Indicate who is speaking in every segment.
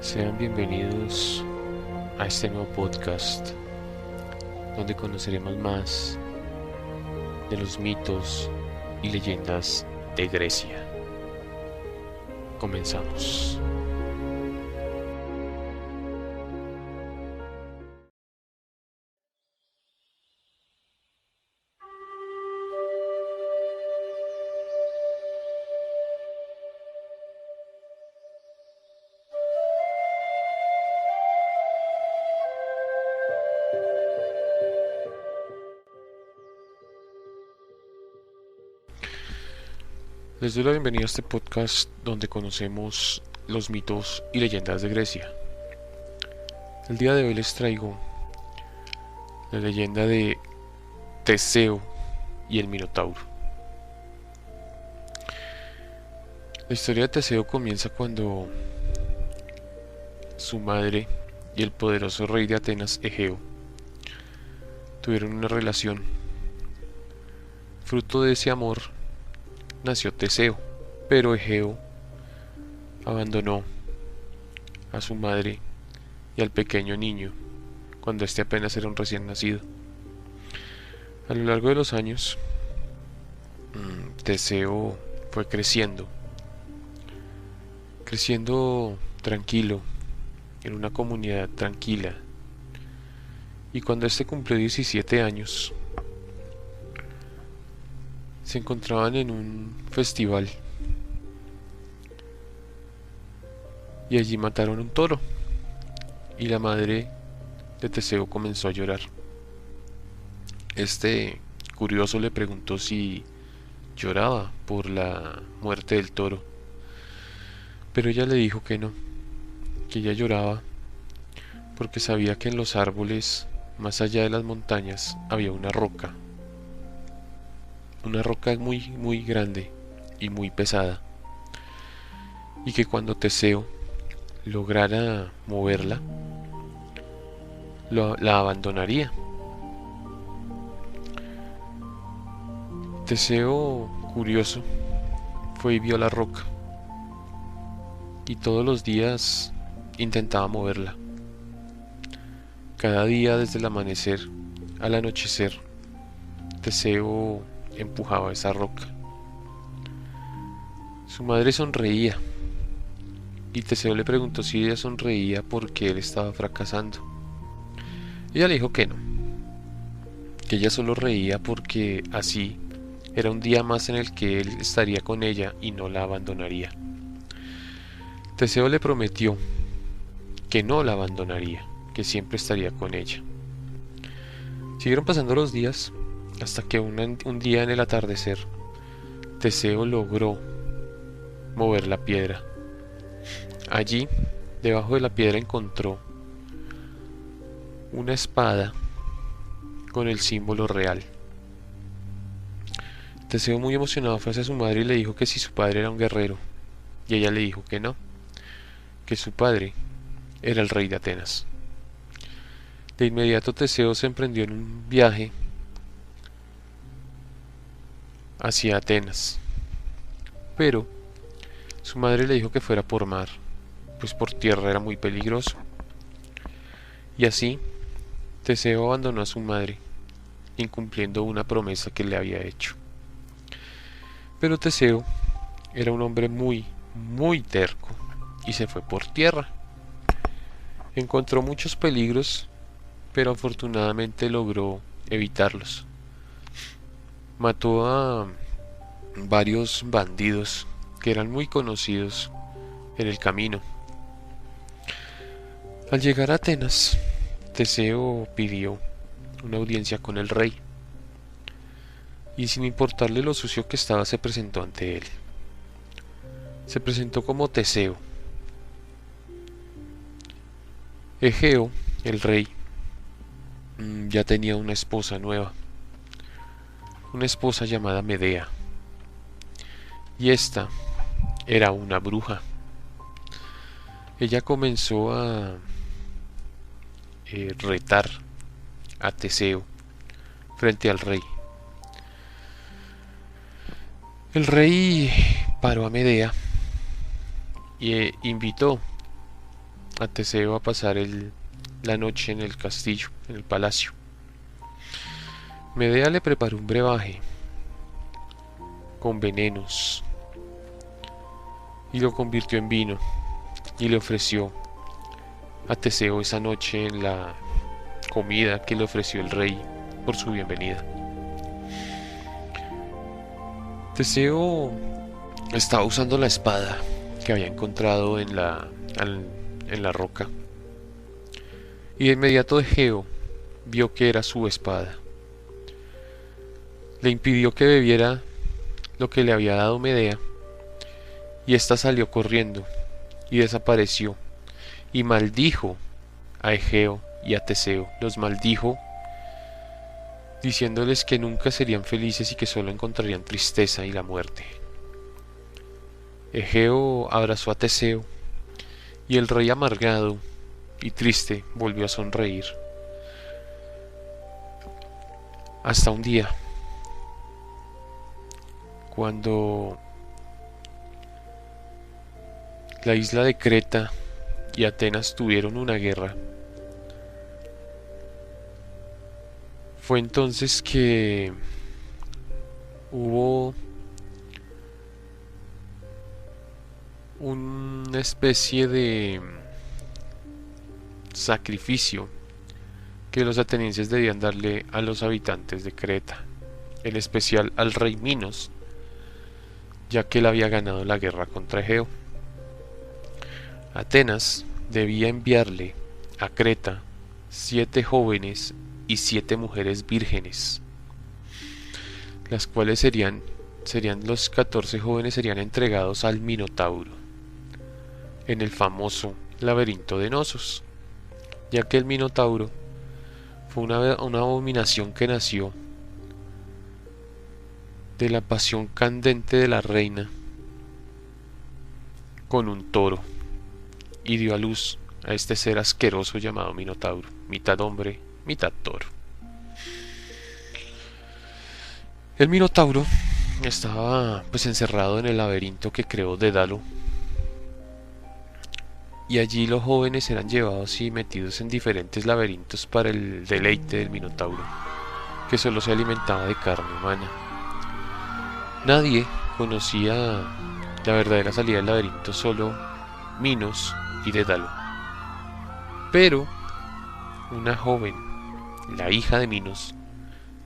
Speaker 1: Sean bienvenidos a este nuevo podcast donde conoceremos más de los mitos y leyendas de Grecia. Comenzamos. Les doy la bienvenida a este podcast donde conocemos los mitos y leyendas de Grecia. El día de hoy les traigo la leyenda de Teseo y el Minotauro. La historia de Teseo comienza cuando su madre y el poderoso rey de Atenas, Egeo, tuvieron una relación. Fruto de ese amor nació Teseo, pero Egeo abandonó a su madre y al pequeño niño cuando éste apenas era un recién nacido. A lo largo de los años, Teseo fue creciendo tranquilo, en una comunidad tranquila, y cuando éste cumplió 17 años, se encontraban en un festival y allí mataron un toro y la madre de Teseo comenzó a llorar. Este curioso le preguntó si lloraba por la muerte del toro, pero ella le dijo que no, que ella lloraba porque sabía que en los árboles más allá de las montañas había una roca muy grande y muy pesada, y que cuando Teseo lograra moverla, la abandonaría. Teseo, curioso, fue y vio la roca, y todos los días intentaba moverla. Cada día, desde el amanecer al anochecer, Teseo empujaba esa roca. Su madre sonreía y Teseo le preguntó si ella sonreía porque él estaba fracasando. Ella le dijo que no, que ella solo reía porque así era un día más en el que él estaría con ella y no la abandonaría. Teseo le prometió que no la abandonaría, que siempre estaría con ella. Siguieron pasando los días hasta que un día en el atardecer, Teseo logró mover la piedra. Allí, debajo de la piedra, encontró una espada con el símbolo real. Teseo, muy emocionado, fue hacia su madre y le dijo que si su padre era un guerrero, y ella le dijo que no, que su padre era el rey de Atenas. De inmediato Teseo se emprendió en un viaje hacia Atenas, pero su madre le dijo que fuera por mar, pues por tierra era muy peligroso. Y así Teseo abandonó a su madre, incumpliendo una promesa que le había hecho. Pero Teseo era un hombre muy terco y se fue por tierra. Encontró muchos peligros, pero afortunadamente logró evitarlos. Mató a varios bandidos que eran muy conocidos en el camino. Al llegar a Atenas, Teseo pidió una audiencia con el rey, y sin importarle lo sucio que estaba, se presentó ante él. Se presentó como Teseo. Egeo, el rey, ya tenía una esposa nueva, una esposa llamada Medea, y esta era una bruja. Ella comenzó a retar a Teseo frente al rey. El rey paró a Medea y invitó a Teseo a pasar la noche en el castillo, en el palacio. Medea le preparó un brebaje con venenos y lo convirtió en vino y le ofreció a Teseo esa noche en la comida que le ofreció el rey por su bienvenida. Teseo estaba usando la espada que había encontrado en la roca, y de inmediato Egeo vio que era su espada. Le impidió que bebiera lo que le había dado Medea, y ésta salió corriendo y desapareció, y maldijo a Egeo y a Teseo. Los maldijo diciéndoles que nunca serían felices y que solo encontrarían tristeza y la muerte. Egeo abrazó a Teseo, y el rey, amargado y triste, volvió a sonreír. Hasta un día, cuando la isla de Creta y Atenas tuvieron una guerra, fue entonces que hubo una especie de sacrificio que los atenienses debían darle a los habitantes de Creta, en especial al rey Minos, ya que él había ganado la guerra contra Egeo. Atenas debía enviarle a Creta 7 jóvenes y 7 mujeres vírgenes, las cuales serían los 14 jóvenes serían entregados al Minotauro en el famoso laberinto de Nosos, ya que el Minotauro fue una abominación que nació de la pasión candente de la reina con un toro, y dio a luz a este ser asqueroso llamado Minotauro, mitad hombre, mitad toro. El Minotauro estaba pues encerrado en el laberinto que creó Dédalo, y allí los jóvenes eran llevados y metidos en diferentes laberintos para el deleite del Minotauro, que solo se alimentaba de carne humana. Nadie conocía la verdadera salida del laberinto, solo Minos y Dédalo. Pero una joven, la hija de Minos,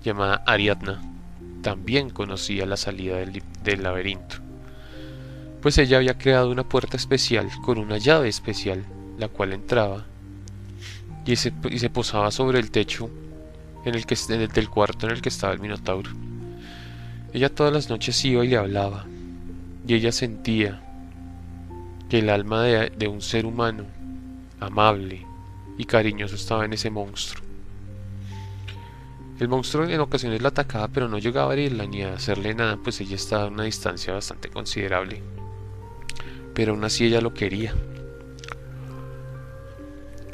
Speaker 1: llamada Ariadna, también conocía la salida del laberinto, pues ella había creado una puerta especial con una llave especial, la cual entraba y se posaba sobre el techo del cuarto en el que estaba el Minotauro. Ella todas las noches iba y le hablaba, y ella sentía que el alma de un ser humano amable y cariñoso estaba en ese monstruo. El monstruo en ocasiones la atacaba, pero no llegaba a herirla ni a hacerle nada, pues ella estaba a una distancia bastante considerable, pero aún así ella lo quería.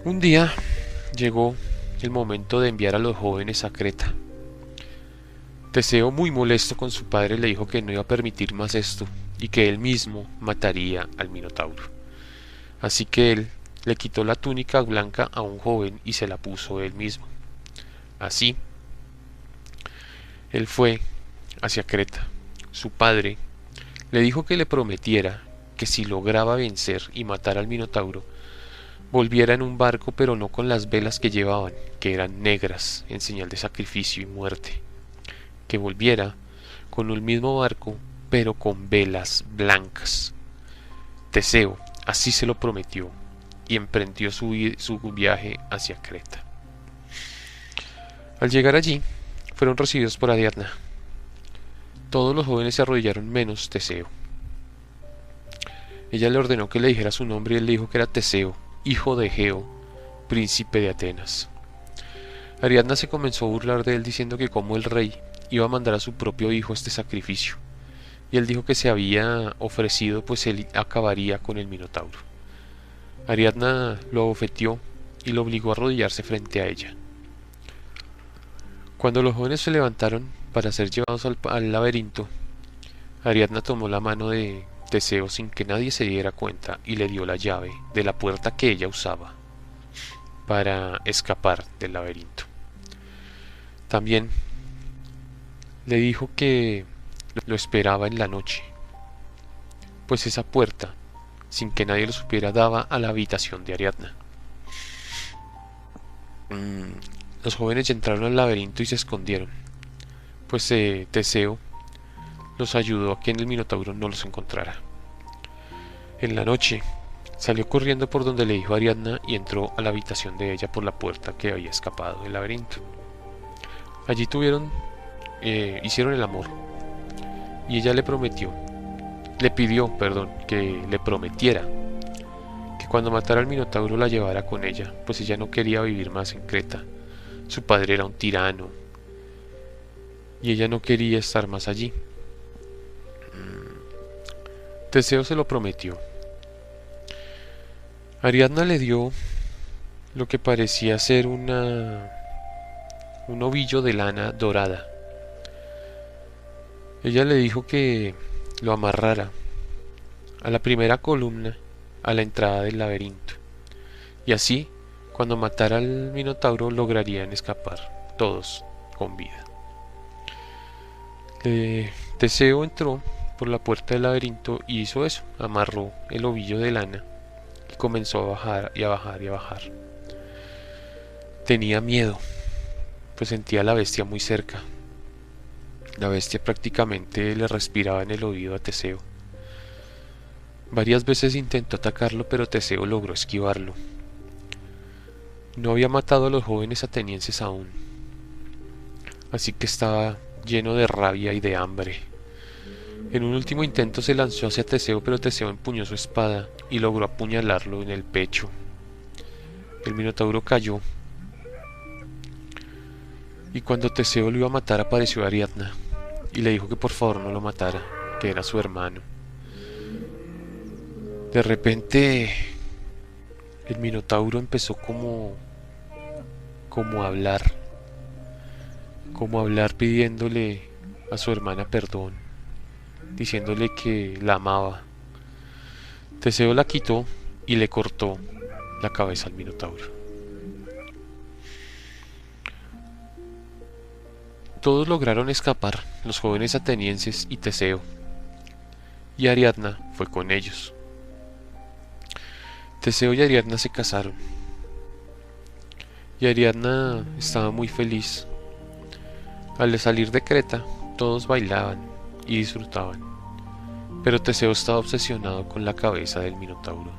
Speaker 1: Un día llegó el momento de enviar a los jóvenes a Creta. Teseo, muy molesto con su padre, le dijo que no iba a permitir más esto y que él mismo mataría al Minotauro. Así que él le quitó la túnica blanca a un joven y se la puso él mismo. Así, él fue hacia Creta. Su padre le dijo que le prometiera que si lograba vencer y matar al Minotauro, volviera en un barco, pero no con las velas que llevaban, que eran negras en señal de sacrificio y muerte, que volviera con el mismo barco, pero con velas blancas. Teseo así se lo prometió y emprendió su viaje hacia Creta. Al llegar allí, fueron recibidos por Ariadna. Todos los jóvenes se arrodillaron menos Teseo. Ella le ordenó que le dijera su nombre y él le dijo que era Teseo, hijo de Egeo, príncipe de Atenas. Ariadna se comenzó a burlar de él diciendo que como el rey iba a mandar a su propio hijo a este sacrificio, y él dijo que se había ofrecido, pues él acabaría con el Minotauro. Ariadna lo abofeteó y lo obligó a arrodillarse frente a ella. Cuando los jóvenes se levantaron para ser llevados al laberinto, Ariadna tomó la mano de Teseo sin que nadie se diera cuenta y le dio la llave de la puerta que ella usaba para escapar del laberinto. También le dijo que lo esperaba en la noche, pues esa puerta, sin que nadie lo supiera, daba a la habitación de Ariadna. Los jóvenes entraron al laberinto y se escondieron, pues Teseo los ayudó a que el Minotauro no los encontrara. En la noche salió corriendo por donde le dijo Ariadna y entró a la habitación de ella por la puerta que había escapado del laberinto. Allí hicieron el amor y ella le pidió, que le prometiera que cuando matara al Minotauro la llevara con ella, pues ella no quería vivir más en Creta. Su padre era un tirano y ella no quería estar más allí. Teseo se lo prometió. Ariadna le dio lo que parecía ser un ovillo de lana dorada. Ella le dijo que lo amarrara a la primera columna a la entrada del laberinto, y así, cuando matara al Minotauro, lograrían escapar todos con vida. Teseo entró por la puerta del laberinto y hizo eso, amarró el ovillo de lana y comenzó a bajar y a bajar y a bajar. Tenía miedo, pues sentía a la bestia muy cerca. La bestia prácticamente le respiraba en el oído a Teseo. Varias veces intentó atacarlo, pero Teseo logró esquivarlo. No había matado a los jóvenes atenienses aún, así que estaba lleno de rabia y de hambre. En un último intento se lanzó hacia Teseo, pero Teseo empuñó su espada y logró apuñalarlo en el pecho. El Minotauro cayó, y cuando Teseo lo iba a matar apareció Ariadna y le dijo que por favor no lo matara, que era su hermano. De repente el Minotauro empezó como a hablar pidiéndole a su hermana perdón, diciéndole que la amaba. Teseo la quitó y le cortó la cabeza al Minotauro. Todos lograron escapar, los jóvenes atenienses y Teseo, y Ariadna fue con ellos. Teseo y Ariadna se casaron, y Ariadna estaba muy feliz. Al salir de Creta, todos bailaban y disfrutaban, pero Teseo estaba obsesionado con la cabeza del Minotauro.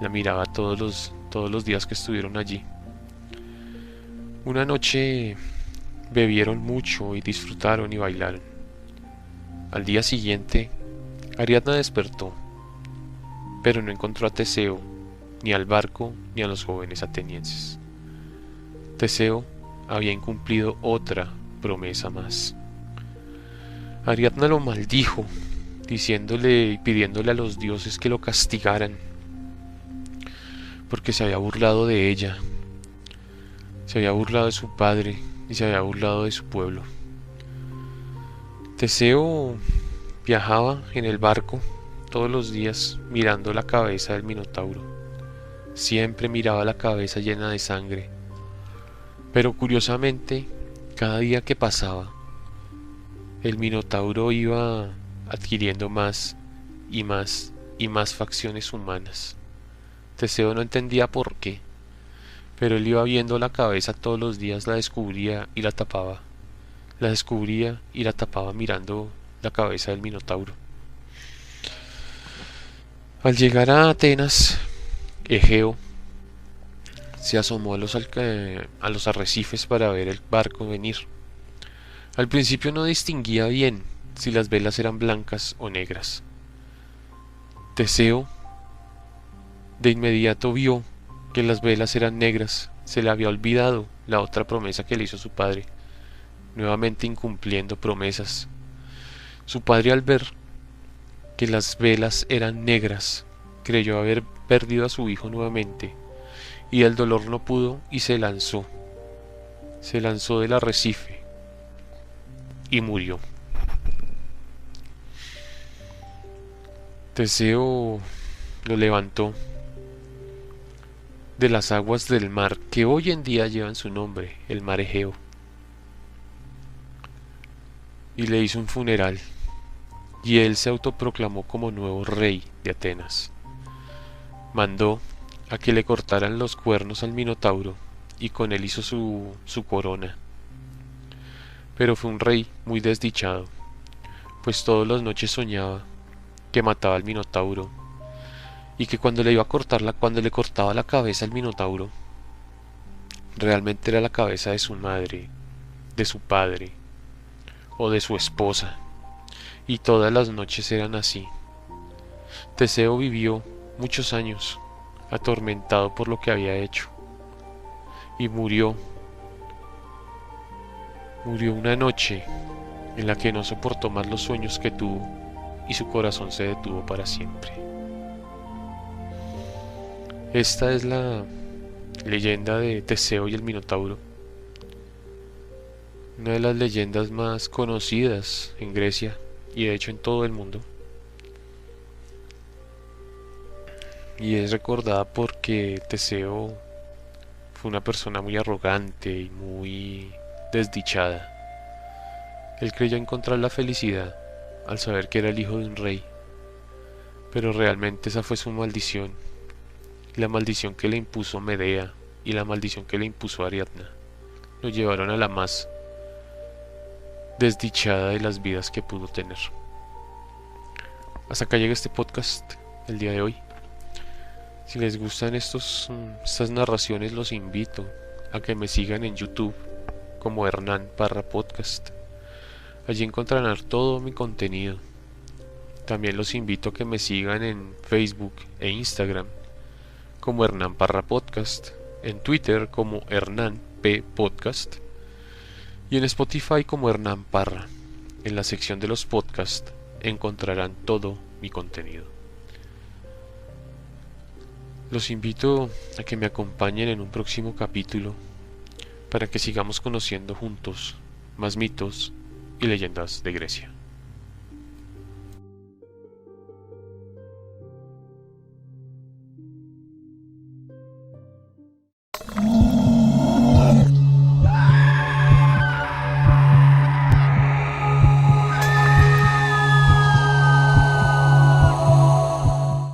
Speaker 1: La miraba todos los días que estuvieron allí. Una noche bebieron mucho y disfrutaron y bailaron. Al día siguiente, Ariadna despertó, pero no encontró a Teseo, ni al barco, ni a los jóvenes atenienses. Teseo había incumplido otra promesa más. Ariadna lo maldijo, diciéndole y pidiéndole a los dioses que lo castigaran, porque se había burlado de ella, se había burlado de su padre y se había burlado de su pueblo. Teseo viajaba en el barco todos los días mirando la cabeza del Minotauro. Siempre miraba la cabeza llena de sangre, pero curiosamente, cada día que pasaba, el Minotauro iba adquiriendo más y más y más facciones humanas. Teseo no entendía por qué, pero él iba viendo la cabeza todos los días, la descubría y la tapaba. La descubría y la tapaba mirando la cabeza del Minotauro. Al llegar a Atenas, Egeo se asomó a los arrecifes para ver el barco venir. Al principio no distinguía bien si las velas eran blancas o negras. Teseo de inmediato vio que las velas eran negras. Se le había olvidado la otra promesa que le hizo su padre, nuevamente incumpliendo promesas. Su padre, al ver que las velas eran negras, creyó haber perdido a su hijo nuevamente, y el dolor no pudo y se lanzó del arrecife y murió. Teseo lo levantó de las aguas del mar que hoy en día llevan su nombre, el mar Egeo, y le hizo un funeral, y él se autoproclamó como nuevo rey de Atenas. Mandó a que le cortaran los cuernos al Minotauro y con él hizo su corona. Pero fue un rey muy desdichado, pues todas las noches soñaba que mataba al Minotauro y que cuando le cortaba la cabeza al Minotauro, realmente era la cabeza de su madre, de su padre o de su esposa, y todas las noches eran así. Teseo vivió muchos años atormentado por lo que había hecho y murió una noche en la que no soportó más los sueños que tuvo y su corazón se detuvo para siempre. Esta es la leyenda de Teseo y el Minotauro, una de las leyendas más conocidas en Grecia y de hecho en todo el mundo. Y es recordada porque Teseo fue una persona muy arrogante y muy desdichada. Él creyó encontrar la felicidad al saber que era el hijo de un rey, pero realmente esa fue su maldición, la maldición que le impuso Medea y la maldición que le impuso Ariadna. Lo llevaron a la más desdichada de las vidas que pudo tener. Hasta acá llega este podcast el día de hoy. Si les gustan estas narraciones, los invito a que me sigan en YouTube como Hernán Parra Podcast. Allí encontrarán todo mi contenido. También los invito a que me sigan en Facebook e Instagram como Hernán Parra Podcast, en Twitter como Hernán P Podcast y en Spotify como Hernán Parra. En la sección de los podcasts encontrarán todo mi contenido. Los invito a que me acompañen en un próximo capítulo para que sigamos conociendo juntos más mitos y leyendas de Grecia.